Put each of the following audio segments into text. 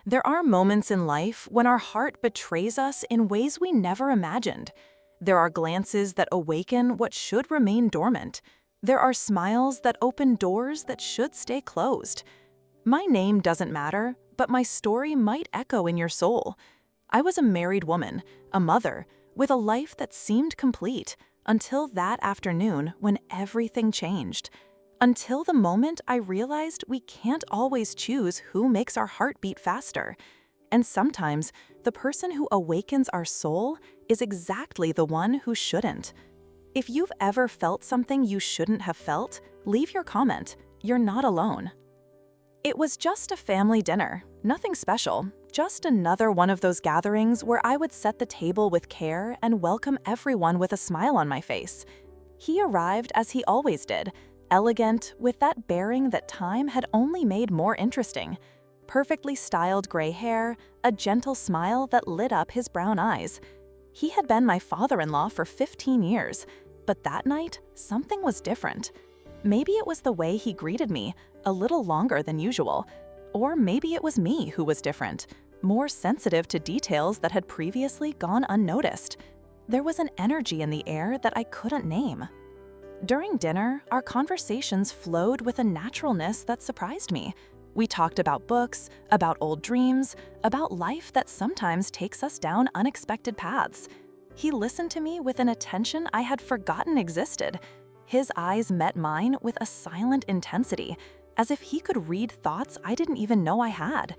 There are moments in life when our heart betrays us in ways we never imagined. There are glances that awaken what should remain dormant. There are smiles that open doors that should stay closed. My name doesn't matter, but my story might echo in your soul. I was a married woman, a mother, with a life that seemed complete, until that afternoon when everything changed. Until the moment I realized we can't always choose who makes our heart beat faster. And sometimes, the person who awakens our soul is exactly the one who shouldn't. If you've ever felt something you shouldn't have felt, leave your comment. You're not alone. It was just a family dinner, nothing special, just another one of those gatherings where I would set the table with care and welcome everyone with a smile on my face. He arrived as he always did, elegant, with that bearing that time had only made more interesting. Perfectly styled gray hair, a gentle smile that lit up his brown eyes. He had been my father-in-law for 15 years, but that night, something was different. Maybe it was the way he greeted me, a little longer than usual. Or maybe it was me who was different, more sensitive to details that had previously gone unnoticed. There was an energy in the air that I couldn't name. During dinner, our conversations flowed with a naturalness that surprised me. We talked about books, about old dreams, about life that sometimes takes us down unexpected paths. He listened to me with an attention I had forgotten existed. His eyes met mine with a silent intensity, as if he could read thoughts I didn't even know I had.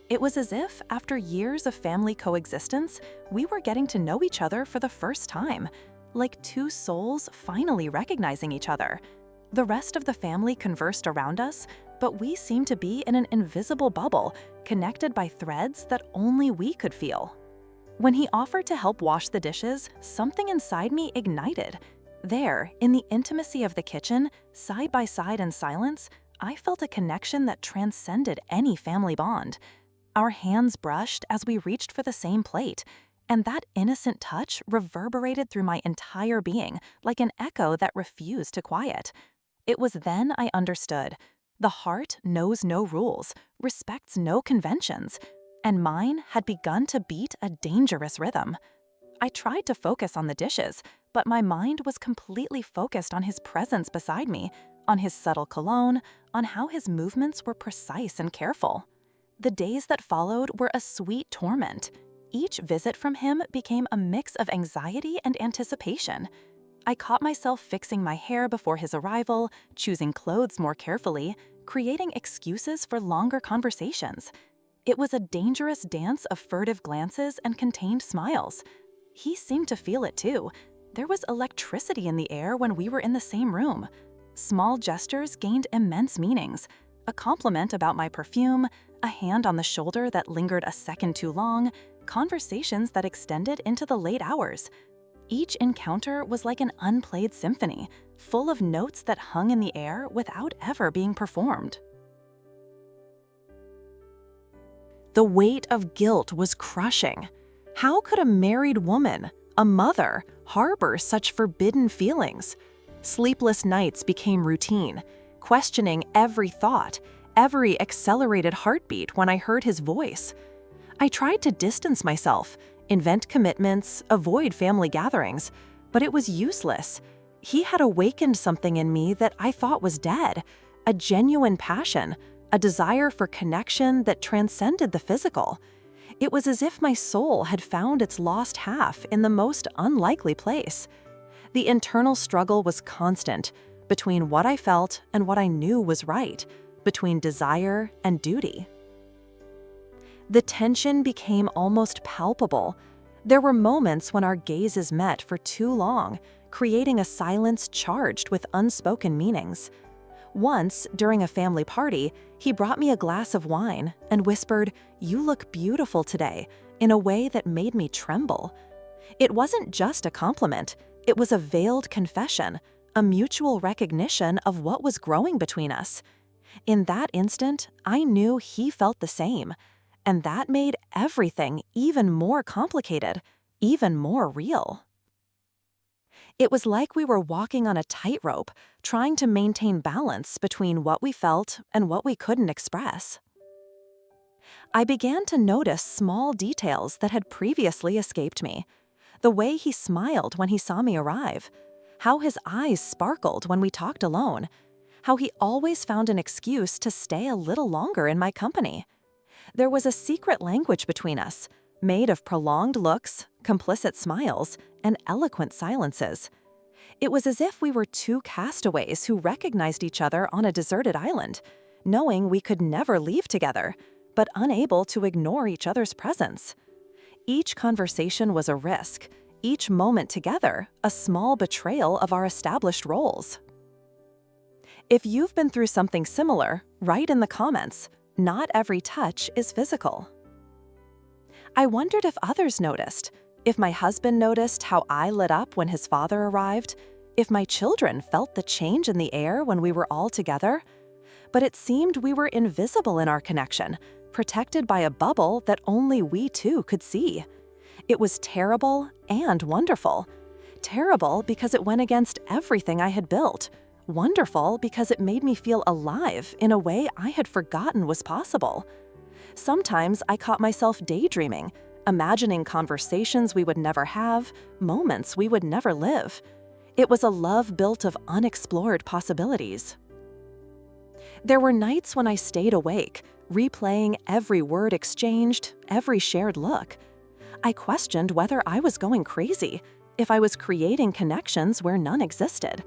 It was as if, after years of family coexistence, we were getting to know each other for the first time, like two souls finally recognizing each other. The rest of the family conversed around us, but we seemed to be in an invisible bubble, connected by threads that only we could feel. When he offered to help wash the dishes, something inside me ignited. There, in the intimacy of the kitchen, side by side in silence, I felt a connection that transcended any family bond. Our hands brushed as we reached for the same plate, and that innocent touch reverberated through my entire being like an echo that refused to quiet. It was then I understood. The heart knows no rules, respects no conventions, and mine had begun to beat a dangerous rhythm. I tried to focus on the dishes, but my mind was completely focused on his presence beside me, on his subtle cologne, on how his movements were precise and careful. The days that followed were a sweet torment. Each visit from him became a mix of anxiety and anticipation. I caught myself fixing my hair before his arrival, choosing clothes more carefully, creating excuses for longer conversations. It was a dangerous dance of furtive glances and contained smiles. He seemed to feel it too. There was electricity in the air when we were in the same room. Small gestures gained immense meanings. A compliment about my perfume, a hand on the shoulder that lingered a second too long, conversations that extended into the late hours. Each encounter was like an unplayed symphony, full of notes that hung in the air without ever being performed. The weight of guilt was crushing. How could a married woman, a mother, harbor such forbidden feelings? Sleepless nights became routine, questioning every thought, every accelerated heartbeat when I heard his voice. I tried to distance myself, invent commitments, avoid family gatherings, but it was useless. He had awakened something in me that I thought was dead, a genuine passion, a desire for connection that transcended the physical. It was as if my soul had found its lost half in the most unlikely place. The internal struggle was constant, between what I felt and what I knew was right, between desire and duty. The tension became almost palpable. There were moments when our gazes met for too long, creating a silence charged with unspoken meanings. Once, during a family party, he brought me a glass of wine and whispered, "You look beautiful today," in a way that made me tremble. It wasn't just a compliment, it was a veiled confession, a mutual recognition of what was growing between us. In that instant, I knew he felt the same, and that made everything even more complicated, even more real. It was like we were walking on a tightrope, trying to maintain balance between what we felt and what we couldn't express. I began to notice small details that had previously escaped me. The way he smiled when he saw me arrive, how his eyes sparkled when we talked alone, how he always found an excuse to stay a little longer in my company. There was a secret language between us, made of prolonged looks, complicit smiles, and eloquent silences. It was as if we were two castaways who recognized each other on a deserted island, knowing we could never leave together, but unable to ignore each other's presence. Each conversation was a risk, each moment together a small betrayal of our established roles. If you've been through something similar, write in the comments. Not every touch is physical. I wondered if others noticed, if my husband noticed how I lit up when his father arrived, if my children felt the change in the air when we were all together. But it seemed we were invisible in our connection, protected by a bubble that only we two could see. It was terrible and wonderful. Terrible because it went against everything I had built. Wonderful because it made me feel alive in a way I had forgotten was possible. Sometimes I caught myself daydreaming, imagining conversations we would never have, moments we would never live. It was a love built of unexplored possibilities. There were nights when I stayed awake, replaying every word exchanged, every shared look. I questioned whether I was going crazy, if I was creating connections where none existed.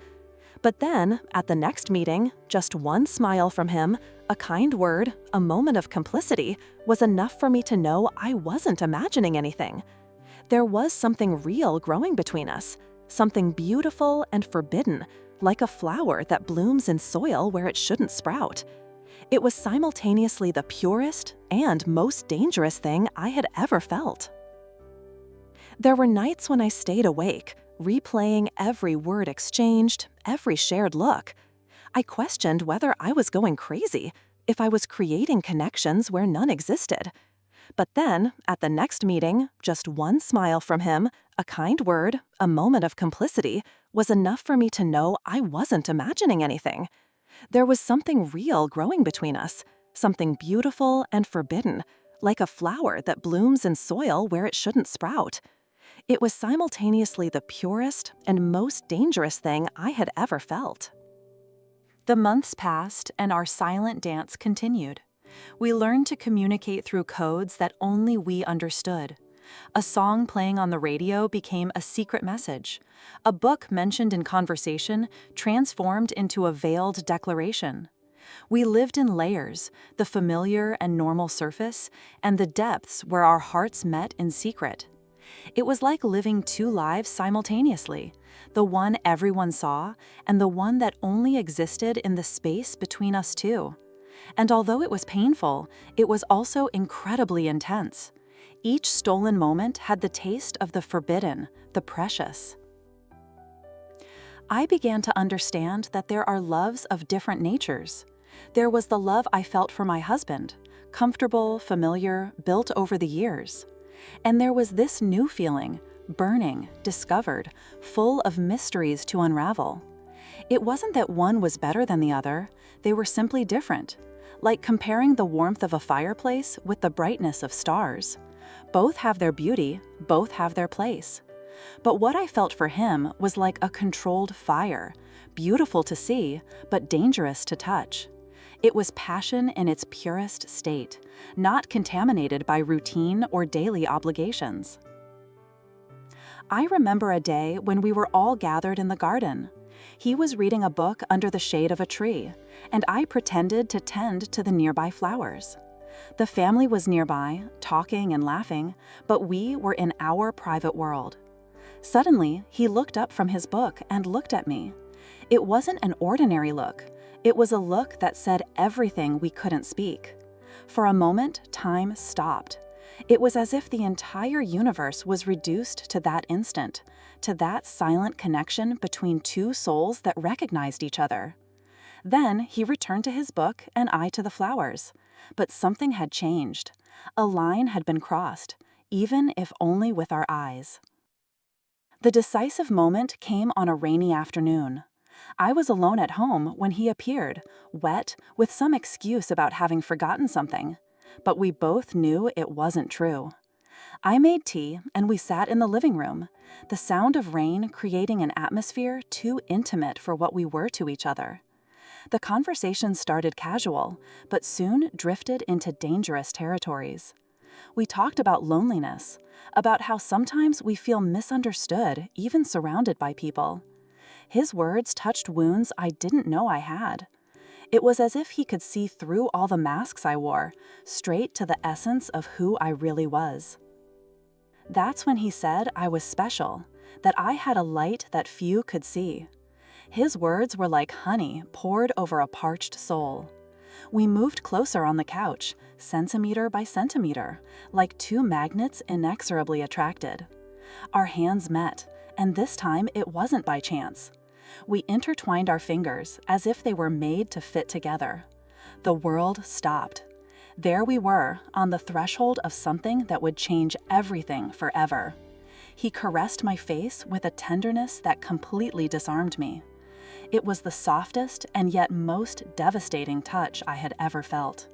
But then, at the next meeting, just one smile from him, a kind word, a moment of complicity, was enough for me to know I wasn't imagining anything. There was something real growing between us, something beautiful and forbidden, like a flower that blooms in soil where it shouldn't sprout. It was simultaneously the purest and most dangerous thing I had ever felt. There were nights when I stayed awake, replaying every word exchanged, every shared look. I questioned whether I was going crazy, if I was creating connections where none existed. But then, at the next meeting, just one smile from him, a kind word, a moment of complicity, was enough for me to know I wasn't imagining anything. There was something real growing between us, something beautiful and forbidden, like a flower that blooms in soil where it shouldn't sprout. It was simultaneously the purest and most dangerous thing I had ever felt. The months passed and our silent dance continued. We learned to communicate through codes that only we understood. A song playing on the radio became a secret message. A book mentioned in conversation transformed into a veiled declaration. We lived in layers, the familiar and normal surface, and the depths where our hearts met in secret. It was like living two lives simultaneously, the one everyone saw and the one that only existed in the space between us two. And although it was painful, it was also incredibly intense. Each stolen moment had the taste of the forbidden, the precious. I began to understand that there are loves of different natures. There was the love I felt for my husband, comfortable, familiar, built over the years. And there was this new feeling, burning, discovered, full of mysteries to unravel. It wasn't that one was better than the other, they were simply different, like comparing the warmth of a fireplace with the brightness of stars. Both have their beauty, both have their place. But what I felt for him was like a controlled fire, beautiful to see, but dangerous to touch. It was passion in its purest state, not contaminated by routine or daily obligations. I remember a day when we were all gathered in the garden. He was reading a book under the shade of a tree, and I pretended to tend to the nearby flowers. The family was nearby, talking and laughing, but we were in our private world. Suddenly, he looked up from his book and looked at me. It wasn't an ordinary look. It was a look that said everything we couldn't speak. For a moment, time stopped. It was as if the entire universe was reduced to that instant, to that silent connection between two souls that recognized each other. Then he returned to his book and I to the flowers. But something had changed. A line had been crossed, even if only with our eyes. The decisive moment came on a rainy afternoon. I was alone at home when he appeared, wet, with some excuse about having forgotten something. But we both knew it wasn't true. I made tea and we sat in the living room, the sound of rain creating an atmosphere too intimate for what we were to each other. The conversation started casual, but soon drifted into dangerous territories. We talked about loneliness, about how sometimes we feel misunderstood even surrounded by people. His words touched wounds I didn't know I had. It was as if he could see through all the masks I wore, straight to the essence of who I really was. That's when he said I was special, that I had a light that few could see. His words were like honey poured over a parched soul. We moved closer on the couch, centimeter by centimeter, like two magnets inexorably attracted. Our hands met, and this time it wasn't by chance. We intertwined our fingers as if they were made to fit together. The world stopped. There we were, on the threshold of something that would change everything forever. He caressed my face with a tenderness that completely disarmed me. It was the softest and yet most devastating touch I had ever felt.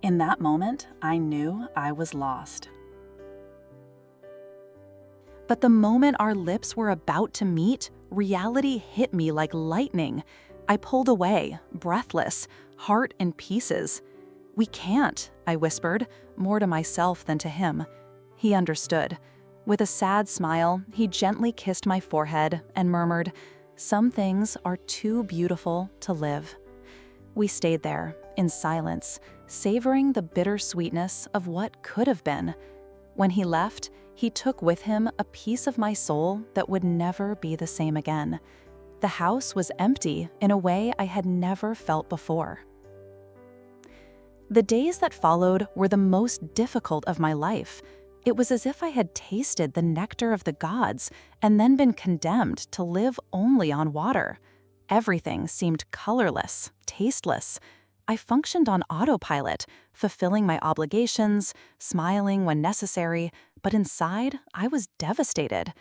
In that moment, I knew I was lost. But the moment our lips were about to meet, reality hit me like lightning. I pulled away, breathless, heart in pieces. "We can't," I whispered, more to myself than to him. He understood. With a sad smile, he gently kissed my forehead and murmured, "Some things are too beautiful to live." We stayed there, in silence, savoring the bitter sweetness of what could have been. When he left, he took with him a piece of my soul that would never be the same again. The house was empty in a way I had never felt before. The days that followed were the most difficult of my life. It was as if I had tasted the nectar of the gods and then been condemned to live only on water. Everything seemed colorless, tasteless. I functioned on autopilot, fulfilling my obligations, smiling when necessary, but inside, I was devastated.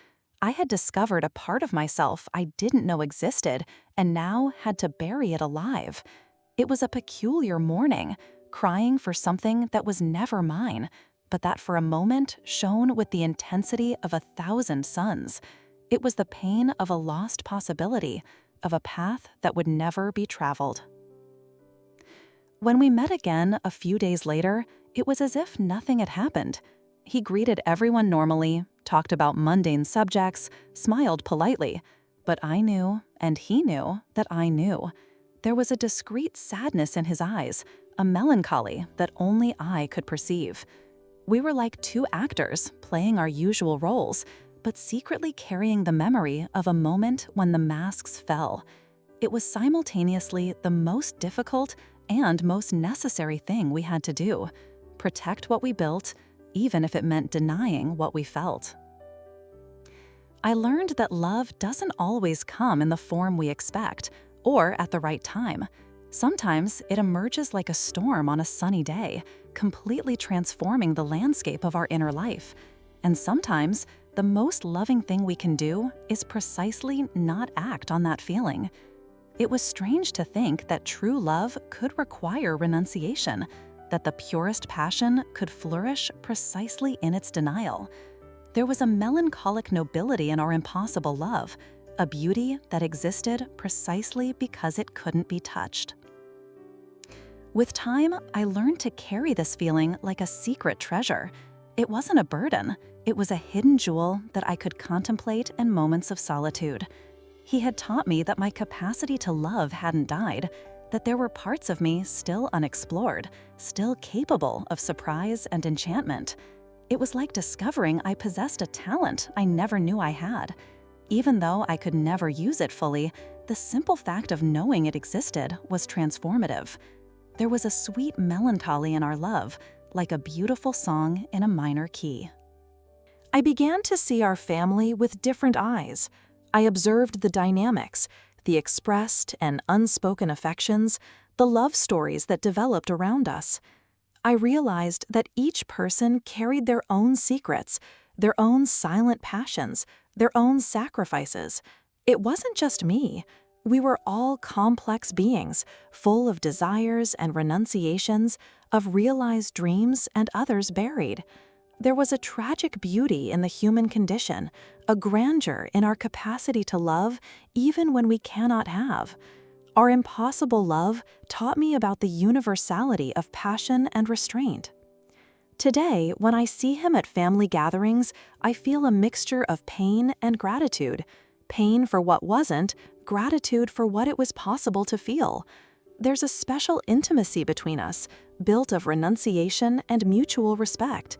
I had discovered a part of myself I didn't know existed and now had to bury it alive. It was a peculiar morning, crying for something that was never mine, but that for a moment shone with the intensity of 1,000 suns. It was the pain of a lost possibility, of a path that would never be traveled. When we met again a few days later, it was as if nothing had happened. He greeted everyone normally, talked about mundane subjects, smiled politely, but I knew, and he knew, that I knew. There was a discreet sadness in his eyes, a melancholy that only I could perceive. We were like two actors playing our usual roles, but secretly carrying the memory of a moment when the masks fell. It was simultaneously the most difficult and most necessary thing we had to do: protect what we built, even if it meant denying what we felt. I learned that love doesn't always come in the form we expect, or at the right time. Sometimes it emerges like a storm on a sunny day, completely transforming the landscape of our inner life. And sometimes, the most loving thing we can do is precisely not act on that feeling. It was strange to think that true love could require renunciation, that the purest passion could flourish precisely in its denial. There was a melancholic nobility in our impossible love, a beauty that existed precisely because it couldn't be touched. With time, I learned to carry this feeling like a secret treasure. It wasn't a burden, it was a hidden jewel that I could contemplate in moments of solitude. He had taught me that my capacity to love hadn't died, that there were parts of me still unexplored, still capable of surprise and enchantment. It was like discovering I possessed a talent I never knew I had. Even though I could never use it fully, the simple fact of knowing it existed was transformative. There was a sweet melancholy in our love, like a beautiful song in a minor key. I began to see our family with different eyes. I observed the dynamics, the expressed and unspoken affections, the love stories that developed around us. I realized that each person carried their own secrets, their own silent passions, their own sacrifices. It wasn't just me. We were all complex beings, full of desires and renunciations, of realized dreams and others buried. There was a tragic beauty in the human condition, a grandeur in our capacity to love even when we cannot have. Our impossible love taught me about the universality of passion and restraint. Today, when I see him at family gatherings, I feel a mixture of pain and gratitude. Pain for what wasn't, gratitude for what it was possible to feel. There's a special intimacy between us, built of renunciation and mutual respect.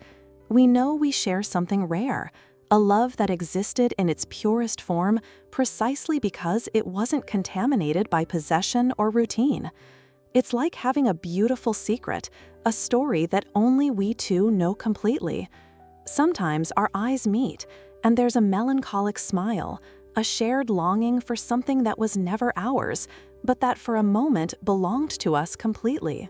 We know we share something rare, a love that existed in its purest form precisely because it wasn't contaminated by possession or routine. It's like having a beautiful secret, a story that only we two know completely. Sometimes our eyes meet, and there's a melancholic smile, a shared longing for something that was never ours, but that for a moment belonged to us completely.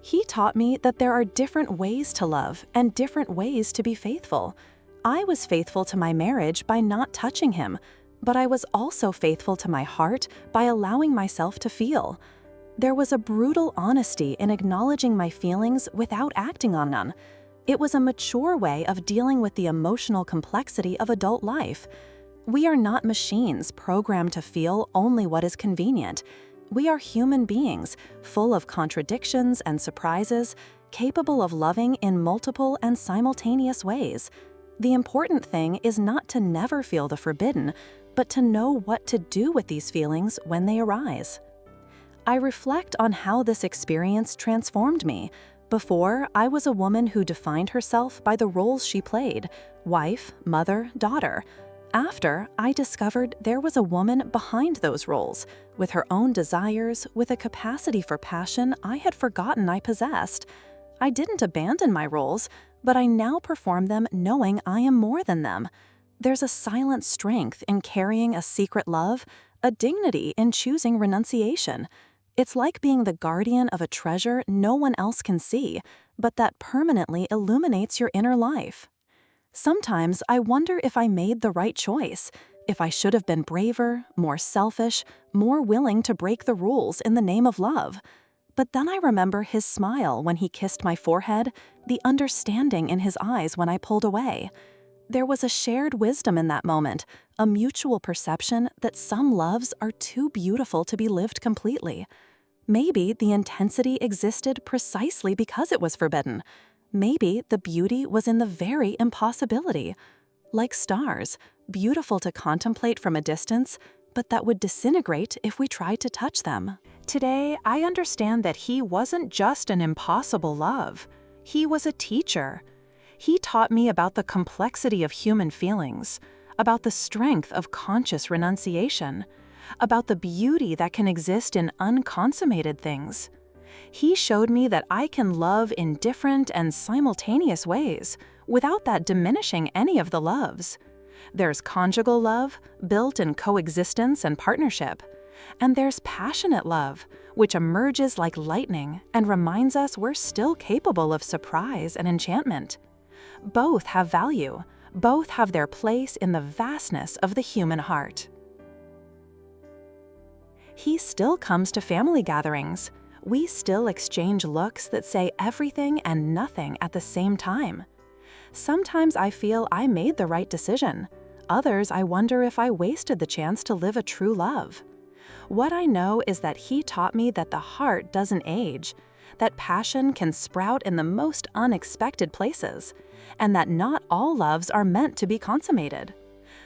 He taught me that there are different ways to love and different ways to be faithful. I was faithful to my marriage by not touching him, but I was also faithful to my heart by allowing myself to feel. There was a brutal honesty in acknowledging my feelings without acting on them. It was a mature way of dealing with the emotional complexity of adult life. We are not machines programmed to feel only what is convenient. We are human beings, full of contradictions and surprises, capable of loving in multiple and simultaneous ways. The important thing is not to never feel the forbidden, but to know what to do with these feelings when they arise. I reflect on how this experience transformed me. Before, I was a woman who defined herself by the roles she played: wife, mother, daughter. After, I discovered there was a woman behind those roles, with her own desires, with a capacity for passion I had forgotten I possessed. I didn't abandon my roles, but I now perform them knowing I am more than them. There's a silent strength in carrying a secret love, a dignity in choosing renunciation. It's like being the guardian of a treasure no one else can see, but that permanently illuminates your inner life. Sometimes I wonder if I made the right choice, if I should have been braver, more selfish, more willing to break the rules in the name of love. But then I remember his smile when he kissed my forehead, the understanding in his eyes when I pulled away. There was a shared wisdom in that moment, a mutual perception that some loves are too beautiful to be lived completely. Maybe the intensity existed precisely because it was forbidden. Maybe the beauty was in the very impossibility. Like stars, beautiful to contemplate from a distance, but that would disintegrate if we tried to touch them. Today, I understand that he wasn't just an impossible love. He was a teacher. He taught me about the complexity of human feelings, about the strength of conscious renunciation, about the beauty that can exist in unconsummated things. He showed me that I can love in different and simultaneous ways, without that diminishing any of the loves. There's conjugal love, built in coexistence and partnership. And there's passionate love, which emerges like lightning and reminds us we're still capable of surprise and enchantment. Both have value. Both have their place in the vastness of the human heart. He still comes to family gatherings. We still exchange looks that say everything and nothing at the same time. Sometimes I feel I made the right decision. Others, I wonder if I wasted the chance to live a true love. What I know is that he taught me that the heart doesn't age, that passion can sprout in the most unexpected places, and that not all loves are meant to be consummated.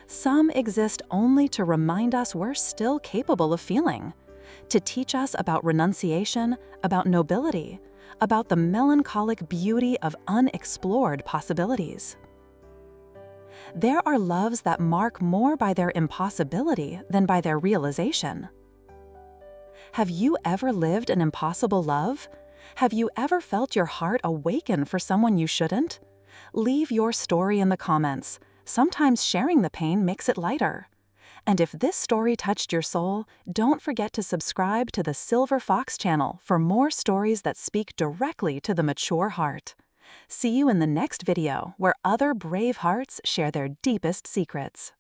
Some exist only to remind us we're still capable of feeling, to teach us about renunciation, about nobility, about the melancholic beauty of unexplored possibilities. There are loves that mark more by their impossibility than by their realization. Have you ever lived an impossible love? Have you ever felt your heart awaken for someone you shouldn't? Leave your story in the comments. Sometimes sharing the pain makes it lighter. And if this story touched your soul, don't forget to subscribe to the Silver Fox channel for more stories that speak directly to the mature heart. See you in the next video where other brave hearts share their deepest secrets.